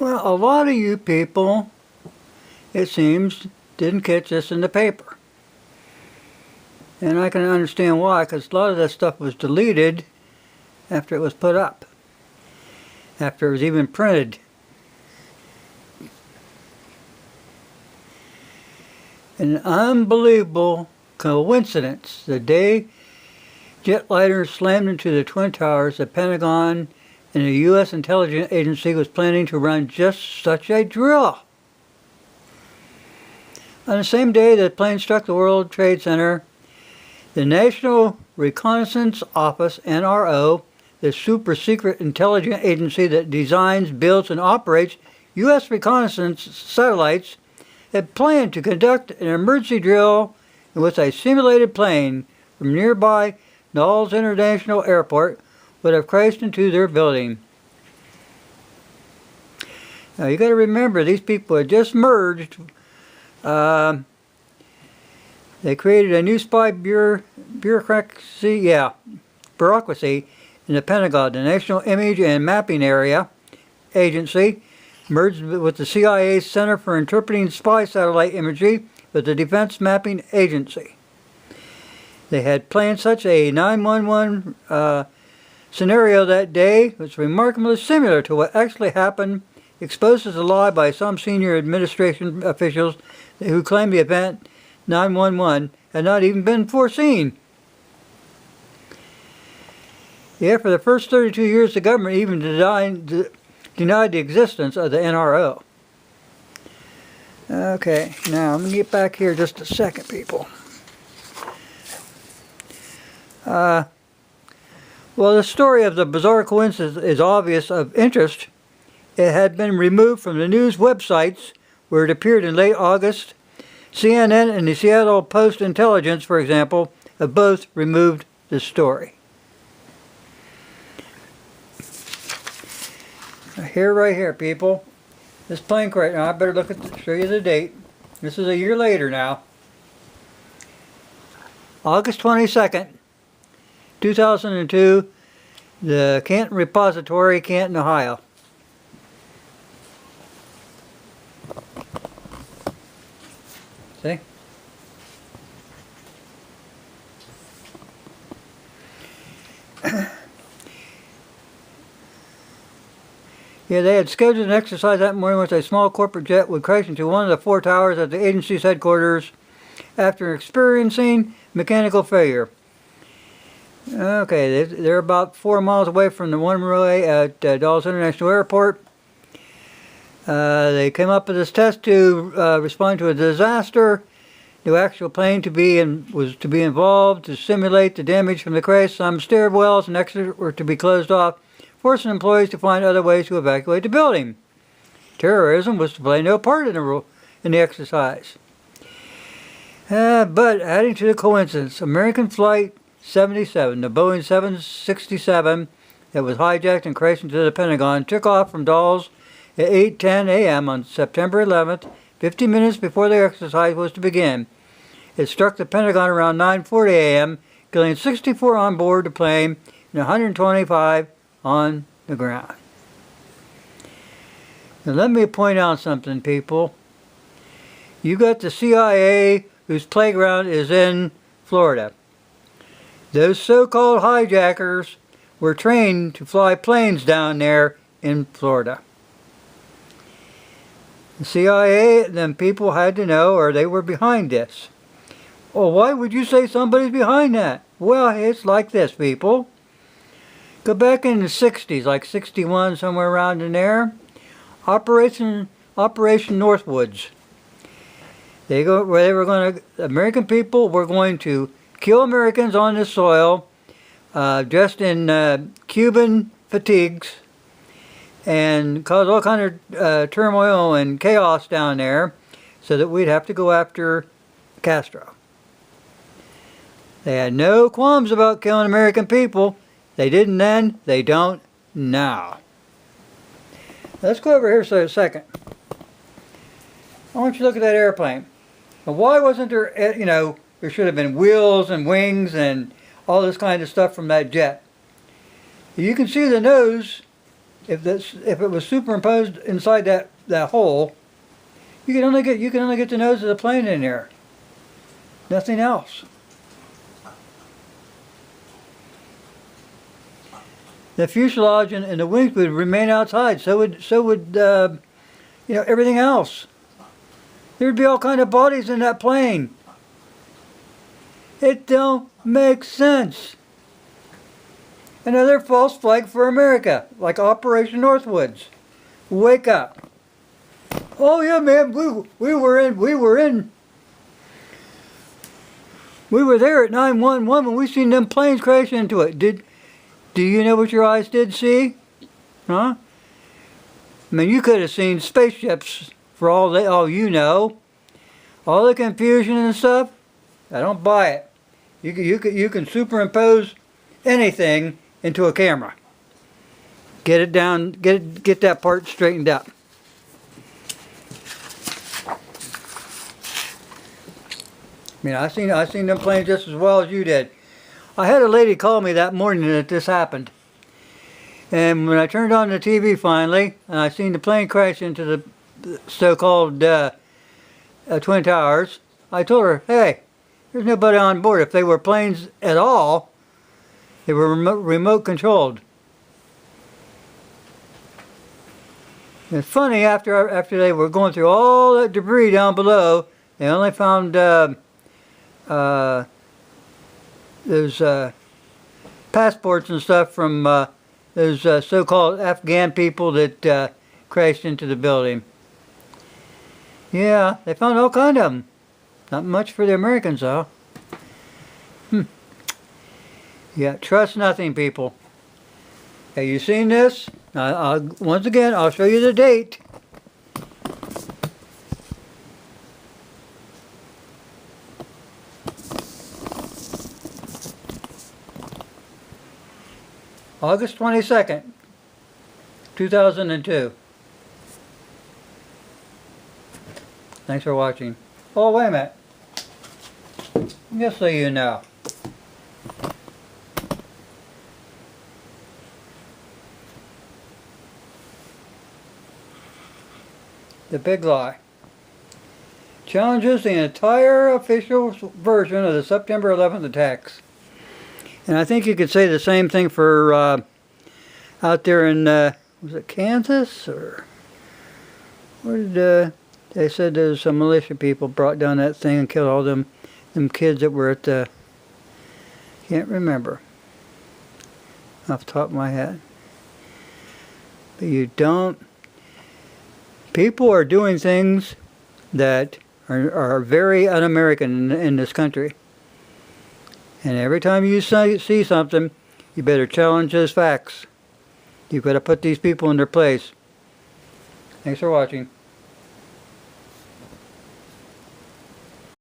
Well, a lot of you people, it seems, didn't catch this in the paper. And I can understand why, because a lot of that stuff was deleted after it was put up, after it was even printed. An unbelievable coincidence. The day jetliners slammed into the Twin Towers, the Pentagon and the U.S. intelligence agency was planning to run just such a drill. On the same day that the plane struck the World Trade Center, the National Reconnaissance Office, NRO, the super secret intelligence agency that designs, builds, and operates U.S. reconnaissance satellites, had planned to conduct an emergency drill with a simulated plane from nearby Dulles International Airport would have crashed into their building. Now you got to remember, these people had just merged. They created a new spy bureaucracy in the Pentagon, the National Image and Mapping Agency, merged with the CIA's Center for Interpreting Spy Satellite Imagery with the Defense Mapping Agency. They had planned such a 911 scenario that day, which was remarkably similar to what actually happened, exposed as a lie by some senior administration officials who claimed the event 911 had not even been foreseen. Yeah, for the first 32 years, the government even denied the existence of the NRO. Okay, now let me get back here just a second, people. Well, the story of the bizarre coincidence is obvious of interest. It had been removed from the news websites where it appeared in late August. CNN and the Seattle Post-Intelligence, for example, have both removed the story. Right here, people. This plane crash. Now I better show you the date. This is a year later now. August 22nd, 2002, the Canton Repository, Canton, Ohio. See? Yeah, they had scheduled an exercise that morning with a small corporate jet would crash into one of the 4 towers at the agency's headquarters after experiencing mechanical failure. Okay, they're about 4 miles away from the runway at Dulles International Airport. They came up with this test to respond to a disaster. The actual plane was to be involved to simulate the damage from the crash. Some stairwells and exits were to be closed off, forcing employees to find other ways to evacuate the building. Terrorism was to play no part in the exercise. But adding to the coincidence, American Flight 77, the Boeing 767 that was hijacked and crashed into the Pentagon, took off from Dulles at 8:10 a.m. on September 11th, 50 minutes before the exercise was to begin. It struck the Pentagon around 9:40 a.m., killing 64 on board the plane and 125 on the ground. Now let me point out something, people. You got the CIA, whose playground is in Florida. Those so-called hijackers were trained to fly planes down there in Florida. The CIA, them people had to know, or they were behind this. Well, why would you say somebody's behind that? Well, it's like this, people. Go back in the 60s, like 61, somewhere around in there. Operation Northwoods. American people were going to kill Americans on this soil, dressed in Cuban fatigues, and cause all kind of turmoil and chaos down there, so that we'd have to go after Castro. They had no qualms about killing American people. They didn't then, they don't now. Let's go over here for a second. I want you to look at that airplane. Now, why wasn't there, there should have been wheels and wings and all this kind of stuff from that jet. You can see the nose if it was superimposed inside that hole, you can only get the nose of the plane in there. Nothing else. The fuselage and the wings would remain outside. So would everything else. There'd be all kind of bodies in that plane. It don't make sense. Another false flag for America, like Operation Northwoods. Wake up. Oh yeah, man, we were there at 911 when we seen them planes crash into it. Do you know what your eyes did see? Huh? I mean, you could have seen spaceships for all you know. All the confusion and stuff, I don't buy it. You can superimpose anything into a camera. Get it down, get that part straightened up. I mean, I seen them planes just as well as you did. I had a lady call me that morning that this happened. And when I turned on the TV finally, and I seen the plane crash into the so-called Twin Towers, I told her, hey, there's nobody on board. If they were planes at all, they were remote controlled. It's funny, after they were going through all that debris down below, they only found those passports and stuff from those so-called Afghan people that crashed into the building. Yeah, they found all kind of them. Not much for the Americans, though. Yeah, trust nothing, people. Have you seen this? Once again, I'll show you the date. August 22nd, 2002. Thanks for watching. Oh, wait a minute. Just so you know. The big lie. Challenges the entire official version of the September 11th attacks. And I think you could say the same thing for out there in, was it Kansas? Or where did, they said there was some militia people brought down that thing and killed all them kids that were at the, can't remember off the top of my head. But you don't, people are doing things that are very un-American in this country. And every time you see something, you better challenge those facts. You've got to put these people in their place. Thanks for watching.